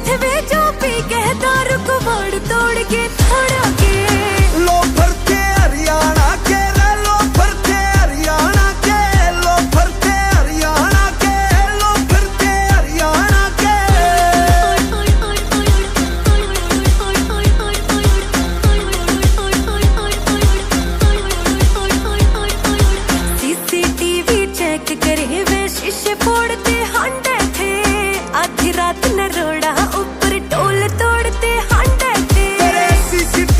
थे वे जो पी के दारू को मोड़ तोड़ के थोड़ा के लोफर थे हरियाणा के रे, लोफर थे हरियाणा के, लोफर थे हरियाणा के, लोफर थे हरियाणा के। सीसीटीवी चेक करे वे शीशे फोड़ते